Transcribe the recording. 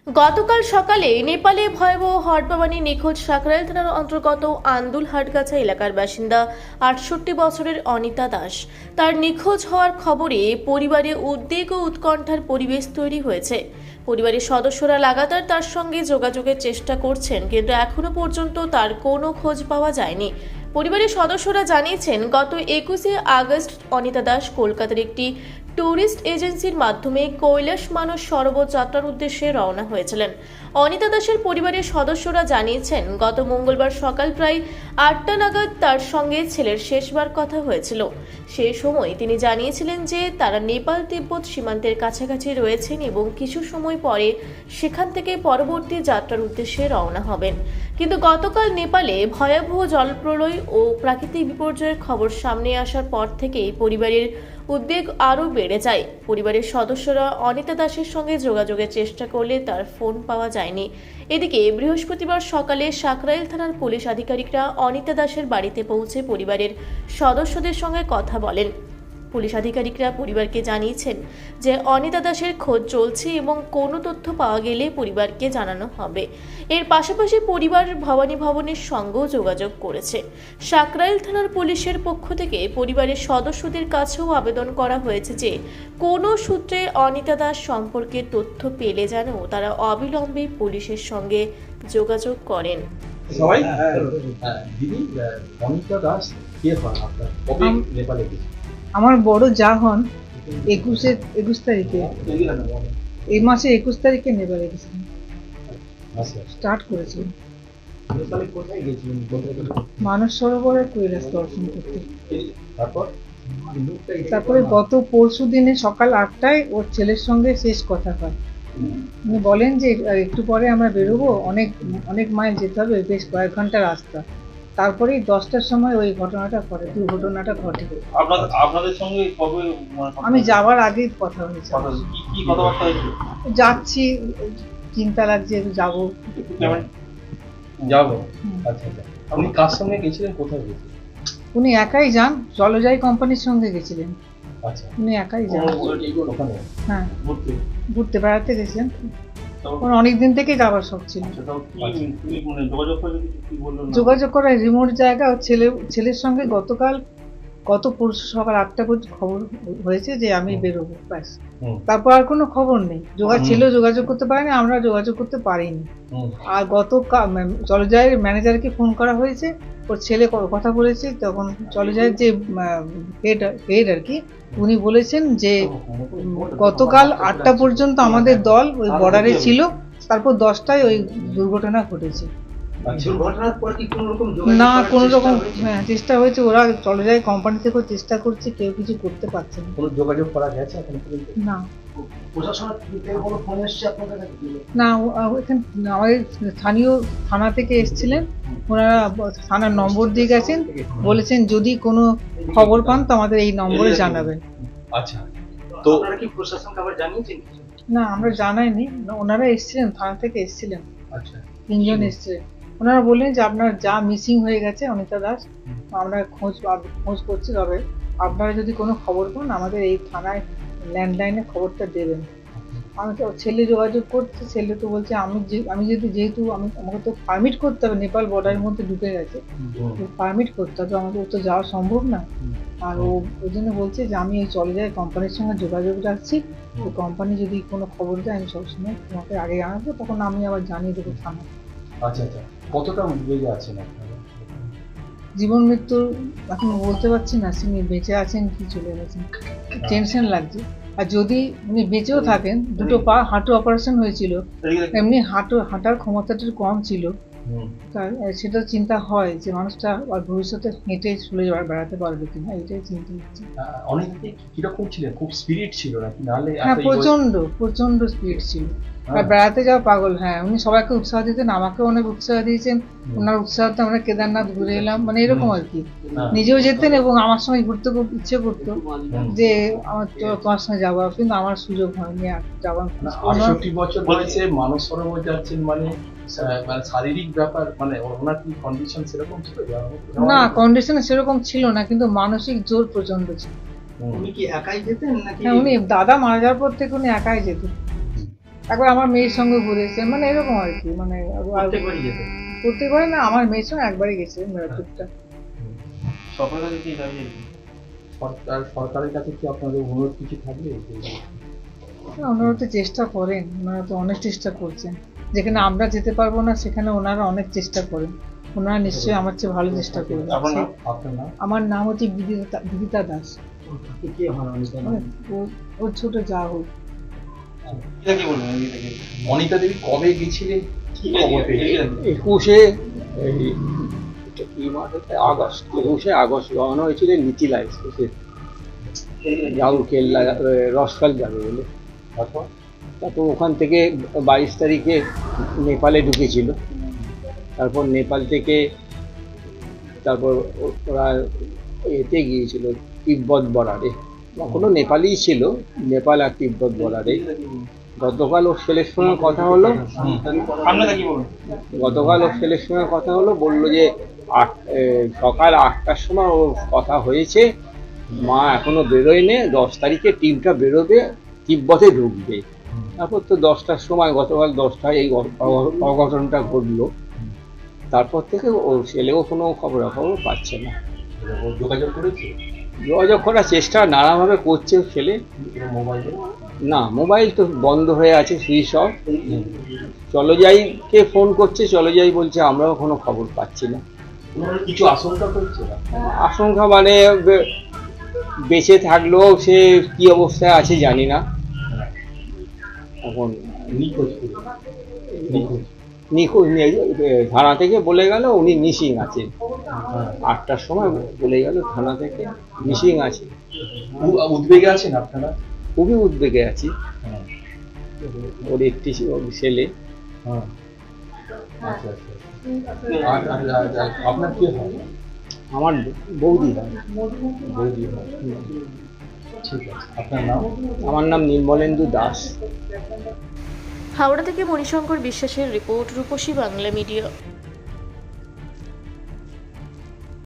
গতকাল সকালে নেপালে ভয়াবহ হড়পাবানি নিখোঁজ সাকরাইল থানার অন্তর্গত আন্দুল হাটগাছা এলাকার বাসিন্দা ৬৮ বছরের অনিতা দাস। তার নিখোঁজ হওয়ার খবরে পরিবারে উদ্বেগ ও উৎকণ্ঠার পরিবেশ তৈরি হয়েছে। পরিবারের সদস্যরা লাগাতার তার সঙ্গে যোগাযোগের চেষ্টা করছেন, কিন্তু এখনো পর্যন্ত তার কোনো খোঁজ পাওয়া যায়নি। পরিবারের সদস্যরা জানিয়েছেন, গত ২১শে আগস্ট অনিতা দাস কলকাতার একটি ট্যুরিস্ট এজেন্সির মাধ্যমে কৈলাস মানস সরোবর যাত্রার উদ্দেশ্যে রওনা হয়েছিলেন। অনিতা দাসের পরিবারের সদস্যরা জানিয়েছেন, গত মঙ্গলবার সকাল প্রায় ৮টা নাগাদ তার সঙ্গে ছেলের শেষবার কথা হয়েছিল। সেই সময় তিনি জানিয়েছিলেন যে তারা নেপাল তিব্বত সীমান্তের কাছাকাছি রয়েছেন এবং কিছু সময় পরে সেখান থেকে পরবর্তী যাত্রার উদ্দেশ্যে রওনা হবেন। কিন্তু গতকাল নেপালে ভয়াবহ জলপ্রলয় ও প্রাকৃতিক বিপর্যয়ের খবর সামনে আসার পর থেকেই পরিবারের উদ্বেগ আরও বেড়ে যায়। পরিবারের সদস্যরা অনিতা দাসের সঙ্গে যোগাযোগের চেষ্টা করলে তার ফোন পাওয়া যায়নি। এদিকে বৃহস্পতিবার সকালে সাকরাইল থানার পুলিশ আধিকারিকরা অনিতা দাসের বাড়িতে পৌঁছে পরিবারের সদস্যদের সঙ্গে কথা বলেন। পুলিশ আধিকারিকরা পরিবারকে জানিয়েছেন যে অনিতা দাসের খোঁজ চলছে এবং কোনো তথ্য পাওয়া গেলে পরিবারকে জানানো হবে। এর পাশাপাশি পরিবার ভবানী ভবনের সঙ্গেও যোগাযোগ করেছে। সাকরাইল থানার পুলিশের পক্ষ থেকে পরিবারের সদস্যদের কাছেও আবেদন করা হয়েছে যে কোনো সূত্রে অনিতা দাস সম্পর্কে তথ্য পেলে যেন তারা অবিলম্বে পুলিশের সঙ্গে যোগাযোগ করেন। সবাই দিদি, অনিতা দাস কে হন আপনার? কবে নেপালে গেছে? আমার বড় যা হন ২১ তারিখে, এই মাসে ২১ তারিখে নেপালে গেছিলেন, স্টার্ট করেছিলেন। নেপালে কোথায় গেছিলেন? মানস সরোবরে কৈলাস দর্শন করতে। তারপরে গত পরশু দিনে সকাল ৮টায় ওর ছেলের সঙ্গে শেষ কথা হয়। উনি বলেন যে একটু পরে আমরা বেরোবো, অনেক অনেক মাইল যেতে হবে, বেশ কয়েক ঘন্টা রাস্তা। তারপরেই 10টার সময় ওই দুর্ঘটনাটা ঘটে। আপনাদের সঙ্গে কবে? আমি যাওয়ার আগেই কথা হয়েছে। কি কথাবার্তা হয়েছে? যাচ্ছি, চিন্তা লাগছে, যাবো। আচ্ছা, আপনি কার সঙ্গে গেছিলেন, কোথায় গেছিলেন? উনি একাই যান, জলজাই কোম্পানির সঙ্গে গেছিলেন। আচ্ছা, উনি একাই যান। ওখানে হ্যাঁ, ঘুরতে বেড়াতে গেছিলেন। ওর অনেকদিন থেকে যাওয়ার শখ ছিল। যোগাযোগ করা রিমোট জায়গা। ওর ছেলের সঙ্গে গত পরশু সকাল ৮টা পর্যন্ত খবর হয়েছে যে আমি বেরোবো, ব্যাস। তারপর আর কোনো খবর নেই। ছেলেও যোগাযোগ করতে পারেনি, আমরা যোগাযোগ করতে পারিনি। আর জলজায়ের ম্যানেজারকে ফোন করা হয়েছে, ওর ছেলে কথা বলেছে। তখন জলজায়ের যে হেড আর কি, উনি বলেছেন যে গতকাল ৮টা পর্যন্ত আমাদের দল ওই বর্ডারে ছিল, তারপর 10টায় ওই দুর্ঘটনা ঘটেছে। না, কোনো রকম চেষ্টা হয়েছে, ওরা জলজাই কোম্পানি থেকেও চেষ্টা করছে, কেউ কিছু করতে পারছে না। কোনো যোগাযোগ করা গেছে না। না, এখানে আমাদের স্থানীয় থানা থেকে এসেছিলেন, ওনারা থানার নম্বর দিয়ে গেছেন, বলেছেন যদি কোনো খবর পান তো আমাদের এই নম্বরে জানাবেন। আচ্ছা, তো আপনারা কি প্রশাসনকে আবার জানিয়েছেন? না, আমরা জানাইনি। ওনারা এসেছিলেন, থানা থেকে এসেছিলেন। আচ্ছা, ৩ জন এসেছিলেন। ওনারা বললেন যে আপনার যা মিসিং হয়ে গেছে অনিতা দাস, আমরা খোঁজ করছি, তবে আপনারা যদি কোনো খবর পান আমাদের এই থানায় ল্যান্ডলাইনে খবরটা দেবেন। আমি তো ছেলে যোগাযোগ করছে, ছেলে তো বলছে আমি যেহেতু আমাকে তো পারমিট করতে হবে, নেপাল বর্ডারের মধ্যে ঢুকে গেছে, পারমিট করতে হবে, আমাকে তো যাওয়া সম্ভব না। আর ওই জন্য বলছে যে আমি এই চলে যাই কোম্পানির সঙ্গে যোগাযোগ রাখছি, ওই কোম্পানি যদি কোনো খবর দেয় আমি সবসময় তোমাকে আগে জানাবো, তখন আমি আবার জানিয়ে দেবো থানা। আচ্ছা, কতটা উদ্বেগে আছেন আপনারা? জীবন মৃত্যুর এখন বলতে পারছি না, তিনি বেঁচে আছেন কি চলে গেছেন, টেনশন লাগছে। আর যদি উনি বেঁচেও থাকেন, দুটো পা হাঁটু অপারেশন হয়েছিল, এমনি হাঁটার ক্ষমতাটা কম ছিল, সেটা চিন্তা হয় যে মানুষটা আর ভবিষ্যতে হেঁটে চলে বেড়াতে পারবে কিনা, এটাই চিন্তা হচ্ছে। অনেকে কিরকম ছিলেন? খুব স্পিরিট ছিল নাকি? নাহলে হ্যাঁ, প্রচন্ড স্পিরিট ছিল, আর বেড়াতে যাওয়া পাগল। হ্যাঁ, উনি সবাইকে উৎসাহ দিতেন, আমাকেও অনেক উৎসাহ দিয়েছেন। ওনার উৎসাহতে আমরা কেদারনাথ ঘুরে এলাম, মানে এরকম আর কি। নিজেও যেতেন এবং আমার সঙ্গে ঘুরতে খুব ইচ্ছে করতো যে তোমার সঙ্গে যাবো, কিন্তু আমার সুযোগ হয়নি আর যাওয়ার। ৬৮ বছর বয়সে মানস সরোবর যাচ্ছেন, মানে শারীরিক ব্যাপার, মানে ওনার কি কন্ডিশন সেরকম ছিল? না, কন্ডিশন সেরকম ছিল না, কিন্তু মানসিক জোর প্রচন্ড ছিল। উনি কি একাই যেতেন নাকি? হ্যাঁ, উনি দাদা মারা যাওয়ার পর থেকে উনি একাই যেতেন। একবার আমার মেয়ের সঙ্গে ঘুরেছে, মানে এরকম আর কি, মানে প্রত্যেকবারই যেতে প্রত্যেকবারে না, আমার মেয়ের সঙ্গে একবারই গেছে মেরাপুরটা। সরকারের কাছে কি দাবি সরকারের কাছে কি আপনাদের অনুরোধ কিছু থাকবে? ওনারা তো চেষ্টা করেন, ওনারা তো অনেক চেষ্টা করছেন, যেখানে আমরা যেতে পারবো না সেখানে ওনারা অনেক চেষ্টা করেন। ওনারা নিশ্চয়ই আমার চেয়ে ভালো চেষ্টা করবেন। আপনার নাম? আমার নাম হচ্ছে বিদিতা দাস। ওর ছোট যা হোক। কি বলবেন? অনিতা দেবী কবে গেছিলেন, কি খবর পেয়েছিলেন? 21 আগস্ট 21 আগস্ট রওনা হয়েছিল মিথিলা এক্সপ্রেসে রাহুল কেল্লা রসকাল যাবে বলে। তারপর ওখান থেকে 22 তারিখে নেপালে ঢুকেছিল। তারপর নেপাল থেকে তারপর ওরা এতে গিয়েছিল তিব্বত বর্ডারে, কোনো নেপালই ছিল, নেপাল আর তিব্বত বর্ডারে। গতকাল ওর ছেলের সঙ্গে কথা হলো, বললো যে সকাল 8টার সময় ওর কথা হয়েছে, মা এখনো বেরোয়নি, 10 তারিখে টিমটা বেরোবে, তিব্বতে ঢুকবে। তারপর তো 10টার সময়, গতকাল 10টায় এই অঘটনটা ঘটলো। তারপর থেকে ওর ছেলেও কোনো খবরাখবর পাচ্ছে না। যোগাযোগ করেছে? যোগাযোগ করার চেষ্টা নানাভাবে করছে ছেলে। মোবাইলে না, মোবাইল তো বন্ধ হয়ে আছে, সুইচ অফ। চলজাইকে ফোন করছে, চলজাই বলছে আমরাও কোনো খবর পাচ্ছি না। কিছু আশঙ্কা করছে? আশঙ্কা মানে বেঁচে থাকলেও সে কি অবস্থায় আছে জানি না। এখন নিখোঁজ থানা থেকে বলে গেল উনি মিসিং আছেন। 8টার সময় বলে গেল থানা থেকে মিসিং আছে। উদ্বেগে আছেন আপনারা? খুবই উদ্বেগে আছি। ওর একটি ছেলে। আপনার কি হয়? আমার বৌদি হয়। ঠিক আছে, আপনার নাম? আমার নাম নির্মলেন্দু দাস। হাওড়া থেকে মণিশঙ্কর বিশ্বাসের রিপোর্ট, রূপসী বাংলা মিডিয়া।